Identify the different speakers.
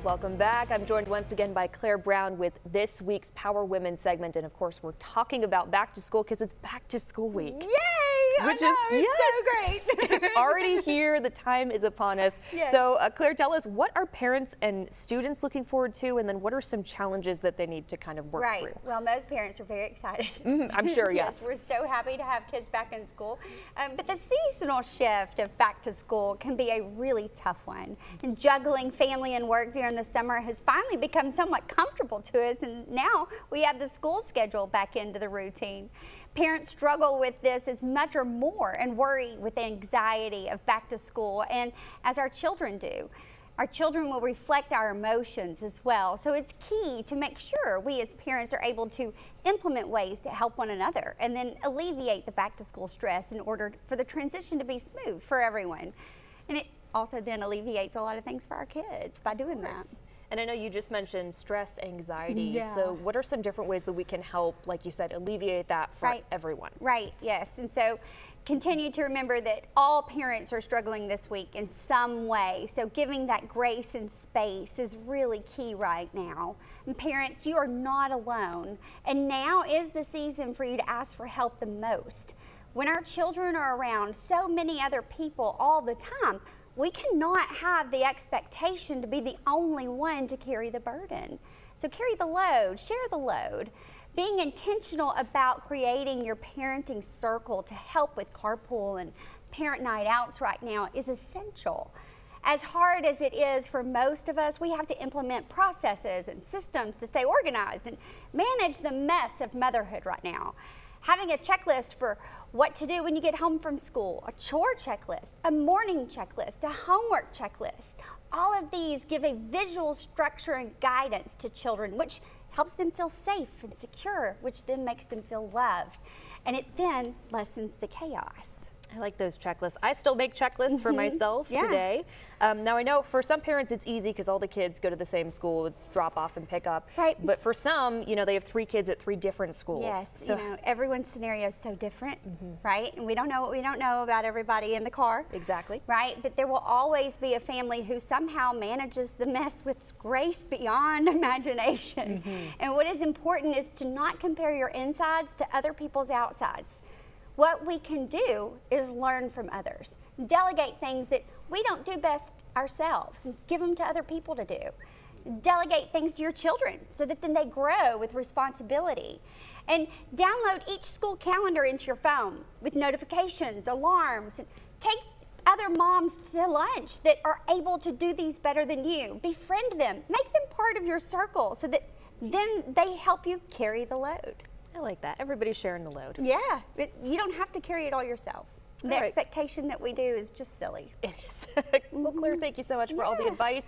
Speaker 1: Welcome back. I'm joined once again by Claire Brown with this week's Power Women segment. And of course, we're talking about back to school because it's back to school week.
Speaker 2: Yay!
Speaker 1: Which
Speaker 2: I know,
Speaker 1: is
Speaker 2: it's so great.
Speaker 1: It's already here. The time is upon us.
Speaker 2: Yes.
Speaker 1: So Claire, tell us, what are parents and students looking forward to? And then what are some challenges that they need to kind of work through?
Speaker 2: Well, most parents are very excited.
Speaker 1: I'm sure, yes.
Speaker 2: We're so happy to have kids back in school. But the seasonal shift of back to school can be a really tough one. And juggling family and work during the summer has finally become somewhat comfortable to us. And now we have the school schedule back into the routine. Parents struggle with this as much or more and worry with anxiety of back to school, and as our children do. Our children will reflect our emotions as well, so it's key to make sure we as parents are able to implement ways to help one another and then alleviate the back to school stress in order for the transition to be smooth for everyone. And it also then alleviates a lot of things for our kids by doing that.
Speaker 1: And I know you just mentioned stress, anxiety.
Speaker 2: Yeah.
Speaker 1: So what are some different ways that we can help, like you said, alleviate that for everyone?
Speaker 2: Right, yes. And so continue to remember that all parents are struggling this week in some way. So giving that grace and space is really key right now. And parents, you are not alone. And now is the season for you to ask for help the most. When our children are around so many other people all the time, we cannot have the expectation to be the only one to carry the burden. So carry the load, share the load. Being intentional about creating your parenting circle to help with carpool and parent night outs right now is essential. As hard as it is for most of us, we have to implement processes and systems to stay organized and manage the mess of motherhood right now. Having a checklist for what to do when you get home from school, a chore checklist, a morning checklist, a homework checklist. All of these give a visual structure and guidance to children, which helps them feel safe and secure, which then makes them feel loved. And it then lessens the chaos.
Speaker 1: I like those checklists. I still make checklists for myself today. Now I know for some parents it's easy because all the kids go to the same school. It's drop off and pick up.
Speaker 2: Right.
Speaker 1: But for some, you know, they have 3 kids at 3 different schools.
Speaker 2: Yes.
Speaker 1: So,
Speaker 2: you know, everyone's scenario is so different, right? And we don't know about everybody in the car.
Speaker 1: Exactly.
Speaker 2: Right. But there will always be a family who somehow manages the mess with grace beyond imagination. And what is important is to not compare your insides to other people's outsides. What we can do is learn from others. Delegate things that we don't do best ourselves and give them to other people to do. Delegate things to your children so that then they grow with responsibility. And download each school calendar into your phone with notifications, alarms, and take other moms to lunch that are able to do these better than you. Befriend them, make them part of your circle so that then they help you carry the load.
Speaker 1: I like that. Everybody's sharing the load.
Speaker 2: Yeah, but you don't have to carry it all yourself. The expectation that we do is just silly.
Speaker 1: It is. Well, Claire, thank you so much for all the advice.